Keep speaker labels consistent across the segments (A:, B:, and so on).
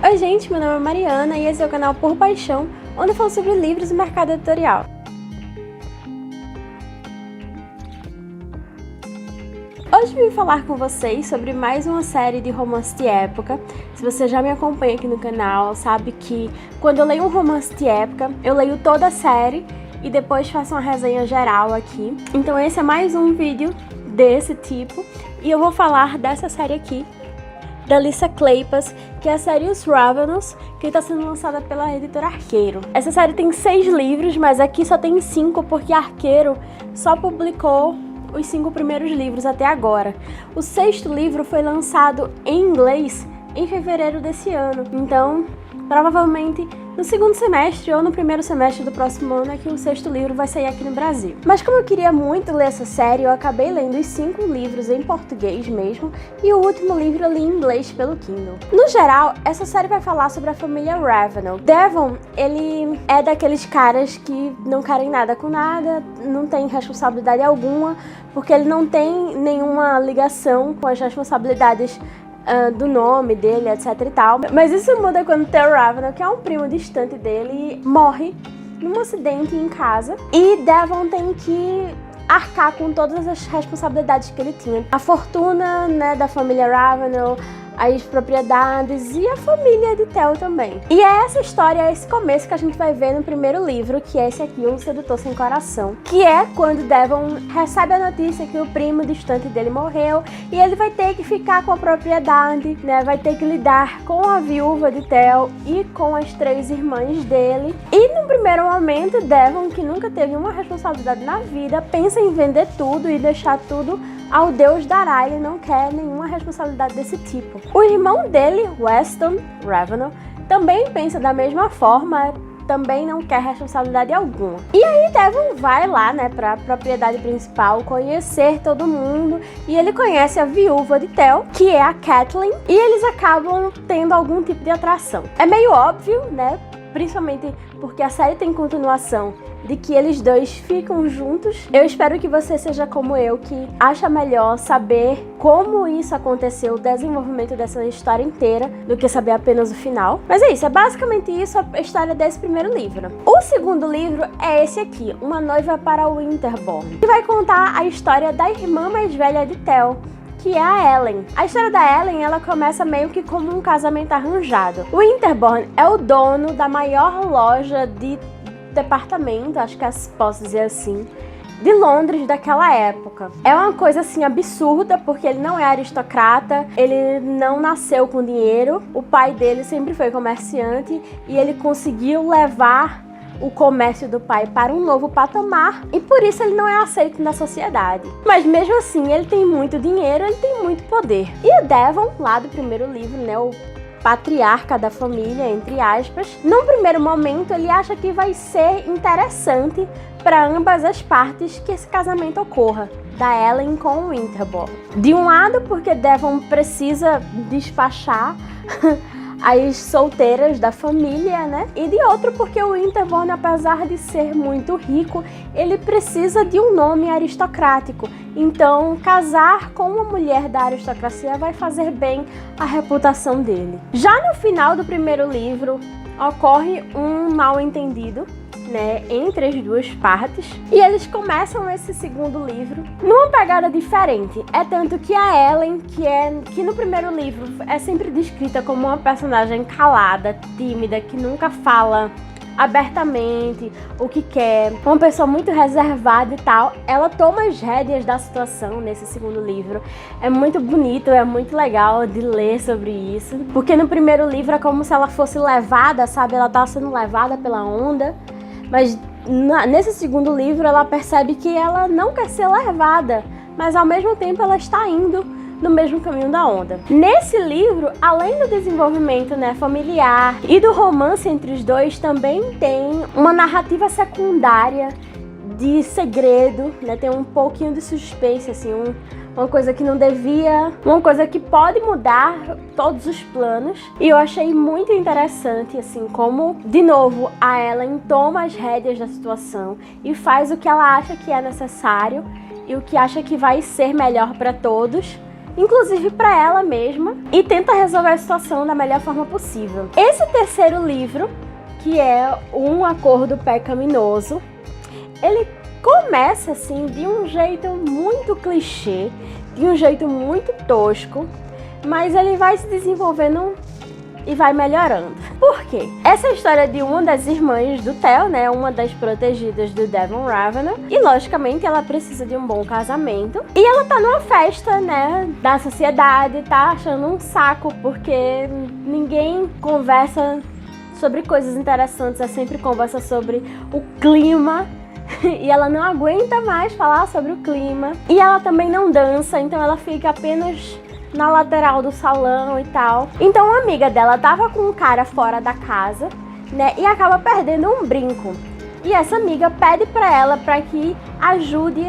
A: Oi gente, meu nome é Mariana e esse é o canal Por Paixão, onde eu falo sobre livros e mercado editorial. Hoje vim falar com vocês sobre mais uma série de romance de época. Se você já me acompanha aqui no canal, sabe que quando eu leio um romance de época, eu leio toda a série e depois faço uma resenha geral aqui. Então esse é mais um vídeo desse tipo e eu vou falar dessa série aqui, da Lisa Kleypas, que é a série Os Ravenous, que está sendo lançada pela editora Arqueiro. Essa série tem 6 livros, mas aqui só tem 5 porque a Arqueiro só publicou os 5 primeiros livros até agora. O 6º livro foi lançado em inglês em fevereiro desse ano, então provavelmente no segundo semestre ou no primeiro semestre do próximo ano é que o 6º livro vai sair aqui no Brasil. Mas como eu queria muito ler essa série, eu acabei lendo os 5 livros em português mesmo e o último livro eu li em inglês pelo Kindle. No geral, essa série vai falar sobre a família Ravenous. Devon, ele é daqueles caras que não querem nada com nada, não tem responsabilidade alguma, porque ele não tem nenhuma ligação com as responsabilidades do nome dele, etc e tal. Mas isso muda quando Theo Ravenous, que é um primo distante dele, morre num acidente em casa. E Devon tem que arcar com todas as responsabilidades que ele tinha. A fortuna, né, da família Ravenous, as propriedades e a família de Theo também. E é essa história, esse começo que a gente vai ver no primeiro livro, que é esse aqui, Um Sedutor Sem Coração, que é quando Devon recebe a notícia que o primo distante dele morreu e ele vai ter que ficar com a propriedade, né? Vai ter que lidar com a viúva de Theo e com as 3 irmãs dele. E no primeiro momento, Devon, que nunca teve uma responsabilidade na vida, pensa em vender tudo e deixar tudo ao Deus dará. Ele não quer nenhuma responsabilidade desse tipo. O irmão dele, Weston Ravenous, também pensa da mesma forma, também não quer responsabilidade alguma. E aí Devon vai lá, né, pra propriedade principal, conhecer todo mundo, e ele conhece a viúva de Theo, que é a Kathleen, e eles acabam tendo algum tipo de atração. É meio óbvio, né, principalmente porque a série tem continuação, de que eles dois ficam juntos. Eu espero que você seja como eu, que acha melhor saber como isso aconteceu, o desenvolvimento dessa história inteira, do que saber apenas o final. Mas é isso, é basicamente isso a história desse primeiro livro. O segundo livro é esse aqui, Uma Noiva para Winterborne, que vai contar a história da irmã mais velha de Theo, que é a Ellen. A história da Ellen, ela começa meio que como um casamento arranjado. O Winterborne é o dono da maior loja de departamento, acho que posso dizer assim, de Londres daquela época. É uma coisa assim absurda, porque ele não é aristocrata, ele não nasceu com dinheiro, o pai dele sempre foi comerciante e ele conseguiu levar o comércio do pai para um novo patamar e por isso ele não é aceito na sociedade. Mas mesmo assim, ele tem muito dinheiro, ele tem muito poder. E o Devon, lá do primeiro livro, né, o patriarca da família, entre aspas, num primeiro momento ele acha que vai ser interessante para ambas as partes que esse casamento ocorra, da Ellen com o Winterborne. De um lado, porque Devon precisa despachar as solteiras da família, né? E de outro, porque o Winterborne, apesar de ser muito rico, ele precisa de um nome aristocrático. Então, casar com uma mulher da aristocracia vai fazer bem à reputação dele. Já no final do primeiro livro, ocorre um mal-entendido, né, entre as duas partes, e eles começam esse segundo livro numa pegada diferente. É tanto que a Ellen, que no primeiro livro é sempre descrita como uma personagem calada, tímida, que nunca fala abertamente o que quer, uma pessoa muito reservada e tal, ela toma as rédeas da situação nesse segundo livro. É muito bonito, é muito legal de ler sobre isso, porque no primeiro livro é como se ela fosse levada, sabe? Ela tá sendo levada pela onda, mas nesse segundo livro ela percebe que ela não quer ser levada, mas ao mesmo tempo ela está indo no mesmo caminho da onda. Nesse livro, além do desenvolvimento, né, familiar e do romance entre os dois, também tem uma narrativa secundária de segredo, né? Tem um pouquinho de suspense, assim, uma coisa que não devia, uma coisa que pode mudar todos os planos. E eu achei muito interessante, assim, como, de novo, a Ellen toma as rédeas da situação e faz o que ela acha que é necessário e o que acha que vai ser melhor para todos, inclusive para ela mesma, e tenta resolver a situação da melhor forma possível. Esse terceiro livro, que é Um Acordo Pecaminoso, ele começa assim de um jeito muito clichê, de um jeito muito tosco, mas ele vai se desenvolvendo e vai melhorando. Por quê? Essa é a história de uma das irmãs do Theo, né? Uma das protegidas do Devon Ravenel. E, logicamente, ela precisa de um bom casamento. E ela tá numa festa, né? Da sociedade, tá achando um saco, porque ninguém conversa sobre coisas interessantes, é sempre conversa sobre o clima. E ela não aguenta mais falar sobre o clima. E ela também não dança, então ela fica apenas na lateral do salão e tal. Então uma amiga dela tava com um cara fora da casa, né, e acaba perdendo um brinco. E essa amiga pede pra ela para que ajude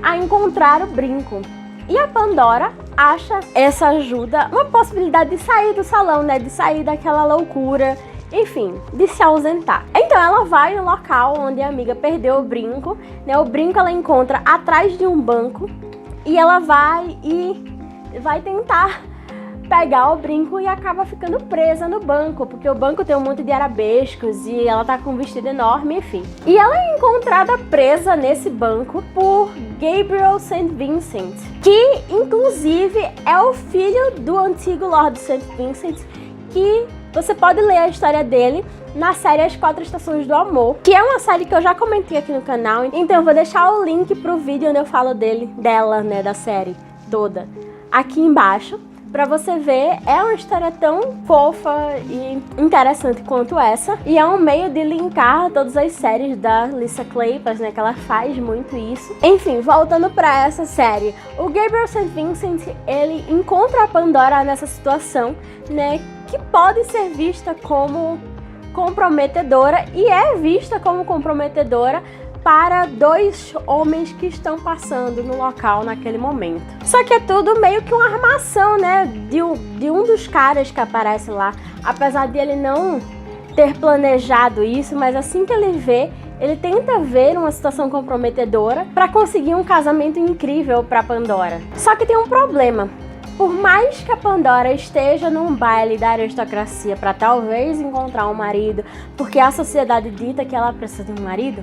A: a encontrar o brinco. E a Pandora acha essa ajuda uma possibilidade de sair do salão, né, de sair daquela loucura, enfim, de se ausentar. Então ela vai no local onde a amiga perdeu o brinco, né? O brinco ela encontra atrás de um banco e ela vai tentar pegar o brinco e acaba ficando presa no banco, porque o banco tem um monte de arabescos e ela tá com um vestido enorme, enfim. E ela é encontrada presa nesse banco por Gabriel St. Vincent, que inclusive é o filho do antigo Lord St. Vincent, que você pode ler a história dele na série As Quatro Estações do Amor, que é uma série que eu já comentei aqui no canal, então eu vou deixar o link pro vídeo onde eu falo dela, né, da série toda, aqui embaixo, pra você ver. É uma história tão fofa e interessante quanto essa, e é um meio de linkar todas as séries da Lisa Kleypas, né, que ela faz muito isso. Enfim, voltando pra essa série, o Gabriel St. Vincent, ele encontra a Pandora nessa situação, né, que pode ser vista como comprometedora, e é vista como comprometedora para dois homens que estão passando no local naquele momento. Só que é tudo meio que uma armação, né, de um dos caras que aparece lá, apesar de ele não ter planejado isso, mas assim que ele vê, ele tenta ver uma situação comprometedora para conseguir um casamento incrível para Pandora. Só que tem um problema. Por mais que a Pandora esteja num baile da aristocracia para talvez encontrar um marido, porque a sociedade dita que ela precisa de um marido,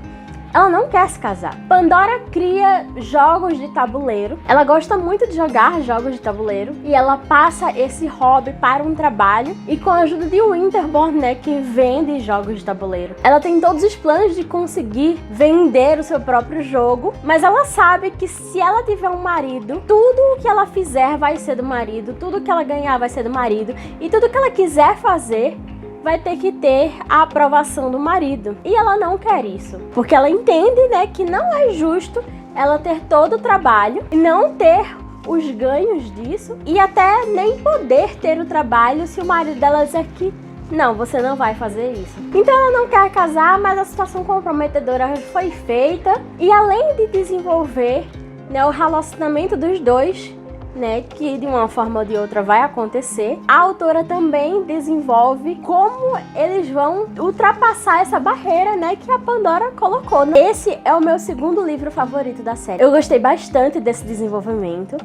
A: ela não quer se casar. Pandora cria jogos de tabuleiro. Ela gosta muito de jogar jogos de tabuleiro. E ela passa esse hobby para um trabalho. E com a ajuda de Winterborn, né, que vende jogos de tabuleiro, ela tem todos os planos de conseguir vender o seu próprio jogo. Mas ela sabe que se ela tiver um marido, tudo o que ela fizer vai ser do marido. Tudo que ela ganhar vai ser do marido. E tudo que ela quiser fazer vai ter que ter a aprovação do marido. E ela não quer isso, porque ela entende, né, que não é justo ela ter todo o trabalho e não ter os ganhos disso, e até nem poder ter o trabalho se o marido dela dizer que não, você não vai fazer isso. Então ela não quer casar, mas a situação comprometedora foi feita, e além de desenvolver, né, o relacionamento dos dois, né, que de uma forma ou de outra vai acontecer, a autora também desenvolve como eles vão ultrapassar essa barreira, né, que a Pandora colocou. Esse é o meu segundo livro favorito da série. Eu gostei bastante desse desenvolvimento.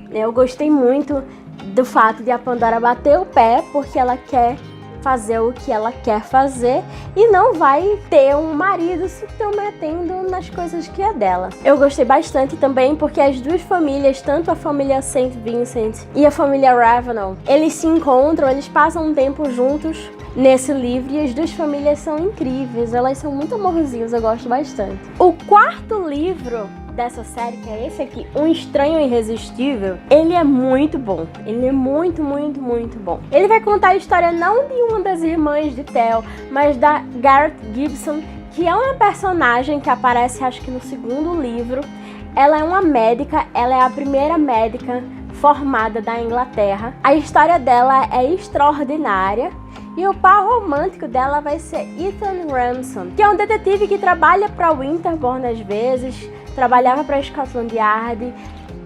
A: Eu gostei muito do fato de a Pandora bater o pé porque ela quer fazer o que ela quer fazer e não vai ter um marido se intrometendo nas coisas que é dela. Eu gostei bastante também porque as duas famílias, tanto a família St. Vincent e a família Ravenel, eles se encontram, eles passam um tempo juntos nesse livro, e as duas famílias são incríveis, elas são muito amorzinhos, eu gosto bastante. O quarto livro dessa série, que é esse aqui, Um Estranho Irresistível, ele é muito bom. Ele é muito, muito, muito bom. Ele vai contar a história não de uma das irmãs de Theo, mas da Gareth Gibson, que é uma personagem que aparece, acho que no segundo livro. Ela é uma médica, ela é a primeira médica formada da Inglaterra. A história dela é extraordinária. E o par romântico dela vai ser Ethan Ramson, que é um detetive que trabalha para Winterborn às vezes, trabalhava para Scotland Yard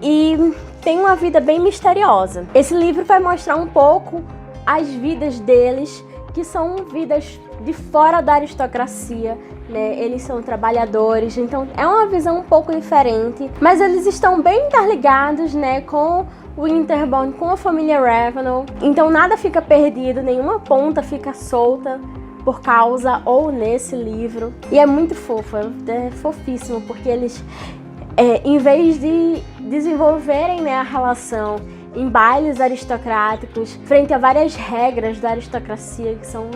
A: e tem uma vida bem misteriosa. Esse livro vai mostrar um pouco as vidas deles, que são vidas de fora da aristocracia, né? Eles são trabalhadores, então é uma visão um pouco diferente, mas eles estão bem interligados, né, com Winterborn com a família Ravenel. Então nada fica perdido, nenhuma ponta fica solta por causa ou nesse livro. E é muito fofo, é fofíssimo, porque eles, em vez de desenvolverem, né, a relação em bailes aristocráticos, frente a várias regras da aristocracia que são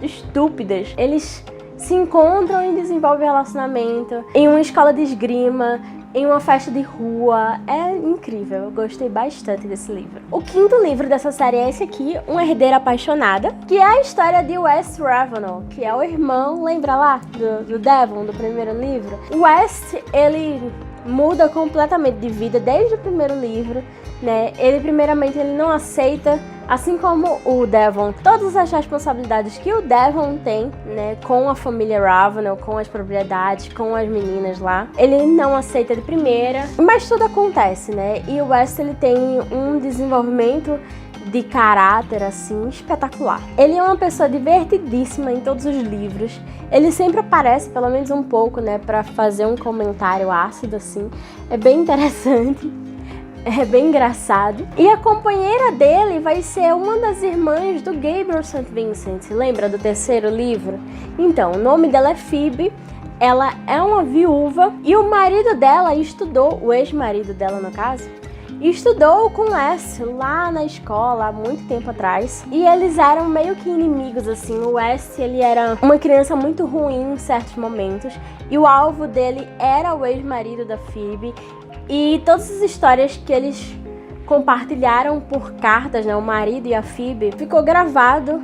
A: estúpidas, eles se encontram e desenvolvem relacionamento em uma escola de esgrima, em uma festa de rua. É incrível, eu gostei bastante desse livro. O quinto livro dessa série é esse aqui, Uma Herdeira Apaixonada, que é a história de West Ravenel, que é o irmão, lembra lá, do Devon, do primeiro livro? O West, ele muda completamente de vida desde o primeiro livro, né? Primeiramente, ele não aceita, assim como o Devon, todas as responsabilidades que o Devon tem, né, com a família Ravenel, com as propriedades, com as meninas lá. Ele não aceita de primeira, mas tudo acontece, né? E o West, ele tem um desenvolvimento de caráter, assim, espetacular. Ele é uma pessoa divertidíssima em todos os livros. Ele sempre aparece, pelo menos um pouco, né, pra fazer um comentário ácido, assim. É bem interessante. É bem engraçado. E a companheira dele vai ser uma das irmãs do Gabriel St. Vincent. Lembra do terceiro livro? Então, o nome dela é Phoebe. Ela é uma viúva. E o marido dela estudou, o ex-marido dela no caso, estudou com West lá na escola há muito tempo atrás. E eles eram meio que inimigos, assim. O West, ele era uma criança muito ruim em certos momentos. E o alvo dele era o ex-marido da Phoebe. E todas as histórias que eles compartilharam por cartas, né, o marido e a Phoebe, ficou gravado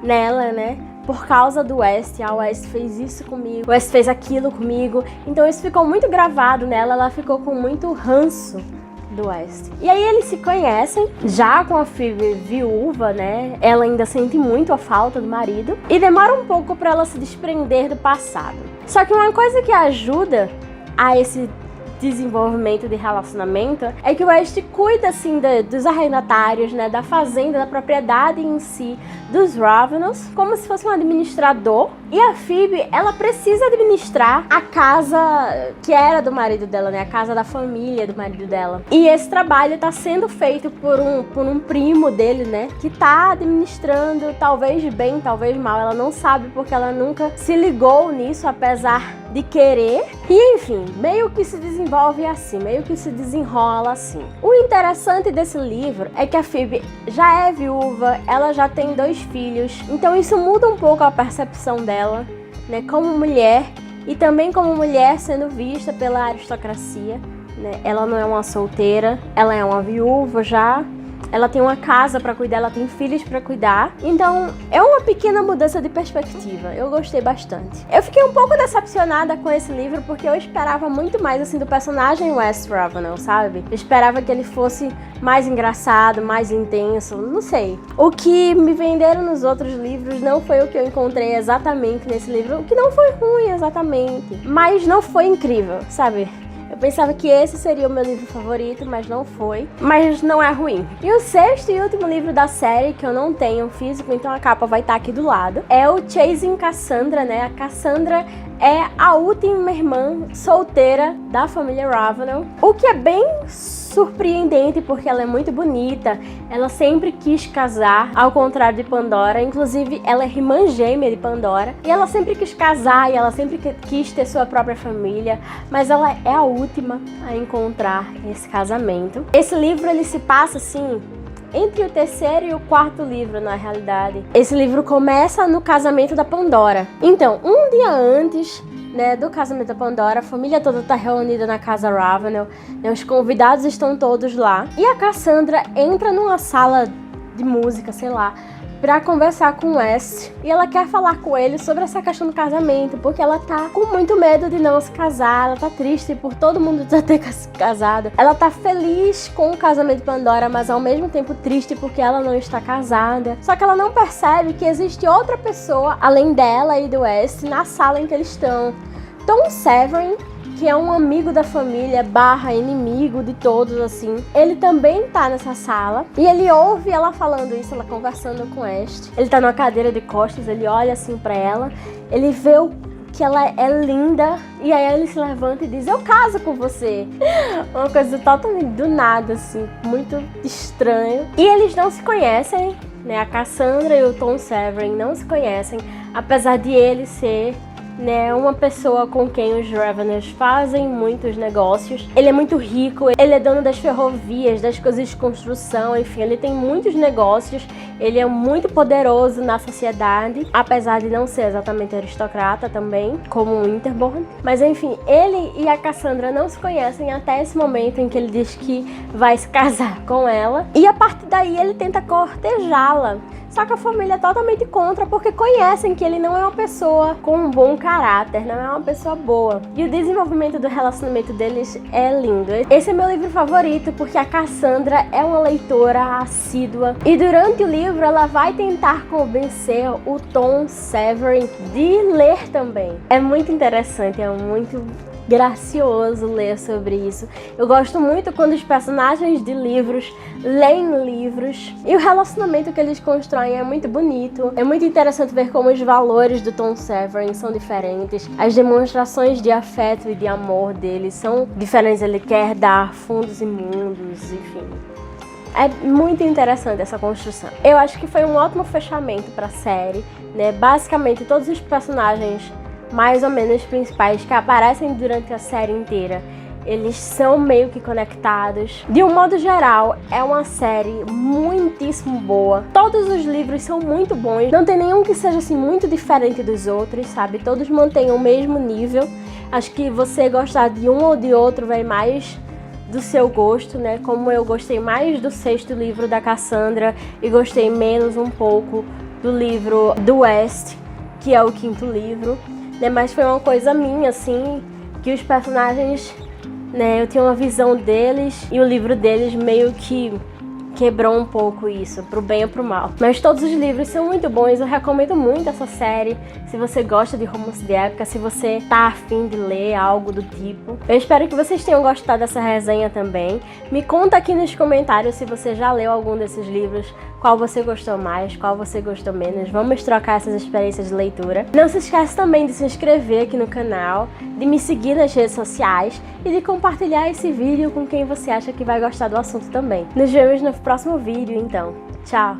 A: nela, né, por causa do West. A West fez isso comigo, o West fez aquilo comigo. Então isso ficou muito gravado nela, ela ficou com muito ranço do West. E aí eles se conhecem, já com a Phoebe viúva, né, ela ainda sente muito a falta do marido. E demora um pouco para ela se desprender do passado. Só que uma coisa que ajuda a esse desenvolvimento de relacionamento é que o West cuida, assim, dos arrendatários, né, da fazenda, da propriedade em si, dos Ravenels, como se fosse um administrador. E a Phoebe, ela precisa administrar a casa que era do marido dela, né, a casa da família do marido dela. E esse trabalho tá sendo feito por um primo dele, né, que tá administrando, talvez bem, talvez mal, ela não sabe porque ela nunca se ligou nisso, apesar de querer. E enfim, meio que se desenvolve assim, meio que se desenrola assim. O interessante desse livro é que a Phoebe já é viúva, ela já tem 2 filhos, então isso muda um pouco a percepção dela, né, como mulher, e também como mulher sendo vista pela aristocracia, né? Ela não é uma solteira, ela é uma viúva já. Ela tem uma casa para cuidar, ela tem filhos para cuidar. Então, é uma pequena mudança de perspectiva. Eu gostei bastante. Eu fiquei um pouco decepcionada com esse livro, porque eu esperava muito mais, assim, do personagem West Ravenel, sabe? Eu esperava que ele fosse mais engraçado, mais intenso, não sei. O que me venderam nos outros livros não foi o que eu encontrei exatamente nesse livro, o que não foi ruim exatamente, mas não foi incrível, sabe? Eu pensava que esse seria o meu livro favorito, mas não foi. Mas não é ruim. E o sexto e último livro da série, que eu não tenho físico, então a capa vai estar aqui do lado, é o Chasing Cassandra, né? A Cassandra é a última irmã solteira da família Ravenel, o que é bem surpreendente porque ela é muito bonita, ela sempre quis casar, ao contrário de Pandora. Inclusive ela é irmã gêmea de Pandora e ela sempre quis casar e ela sempre quis ter sua própria família, mas ela é a última a encontrar esse casamento. Esse livro, ele se passa assim entre o terceiro e o quarto livro, na realidade. Esse livro começa no casamento da Pandora. Então, um dia antes, né, do casamento da Pandora, a família toda tá reunida na casa Ravenel, né, os convidados estão todos lá. E a Cassandra entra numa sala de música, sei lá, pra conversar com o West. E ela quer falar com ele sobre essa questão do casamento, porque ela tá com muito medo de não se casar, ela tá triste por todo mundo já ter se casado. Ela tá feliz com o casamento de Pandora, mas ao mesmo tempo triste porque ela não está casada. Só que ela não percebe que existe outra pessoa, além dela e do West, na sala em que eles estão. Tom Severin, que é um amigo da família / inimigo de todos, assim, ele também tá nessa sala e ele ouve ela falando isso, ela conversando com West. Ele tá numa cadeira de costas, ele olha assim pra ela, ele vê o que ela é linda, e aí ele se levanta e diz, eu caso com você. Uma coisa totalmente do nada, assim, muito estranho. E eles não se conhecem, né? A Cassandra e o Tom Severin não se conhecem, apesar de ele ser, né, uma pessoa com quem os Raveners fazem muitos negócios. Ele é muito rico, ele é dono das ferrovias, das coisas de construção, enfim, ele tem muitos negócios, ele é muito poderoso na sociedade, apesar de não ser exatamente aristocrata também, como o Winterborn. Mas enfim, ele e a Cassandra não se conhecem até esse momento em que ele diz que vai se casar com ela, e a partir daí ele tenta cortejá-la. Só que a família é totalmente contra, porque conhecem que ele não é uma pessoa com um bom caráter, não é uma pessoa boa. E o desenvolvimento do relacionamento deles é lindo. Esse é meu livro favorito, porque a Cassandra é uma leitora assídua. E durante o livro, ela vai tentar convencer o Tom Severin de ler também. É muito interessante, é muito gracioso ler sobre isso. Eu gosto muito quando os personagens de livros leem livros, e o relacionamento que eles constroem é muito bonito. É muito interessante ver como os valores do Tom Severin são diferentes, as demonstrações de afeto e de amor dele são diferentes. Ele quer dar fundos imundos, enfim. É muito interessante essa construção. Eu acho que foi um ótimo fechamento para a série, né? Basicamente todos os personagens mais ou menos principais que aparecem durante a série inteira, eles são meio que conectados. De um modo geral, é uma série muitíssimo boa. Todos os livros são muito bons. Não tem nenhum que seja assim muito diferente dos outros, sabe? Todos mantêm o mesmo nível. Acho que você gostar de um ou de outro vai mais do seu gosto, né? Como eu gostei mais do 6º livro da Cassandra e gostei menos um pouco do livro do West, que é o 5º livro. Né, mas foi uma coisa minha, assim, que os personagens, né, eu tinha uma visão deles e o livro deles meio que quebrou um pouco isso, pro bem ou pro mal. Mas todos os livros são muito bons, eu recomendo muito essa série, se você gosta de romance de época, se você tá afim de ler algo do tipo. Eu espero que vocês tenham gostado dessa resenha também. Me conta aqui nos comentários se você já leu algum desses livros, qual você gostou mais, qual você gostou menos. Vamos trocar essas experiências de leitura. Não se esquece também de se inscrever aqui no canal, de me seguir nas redes sociais e de compartilhar esse vídeo com quem você acha que vai gostar do assunto também. Nos vemos no próximo vídeo, então. Tchau!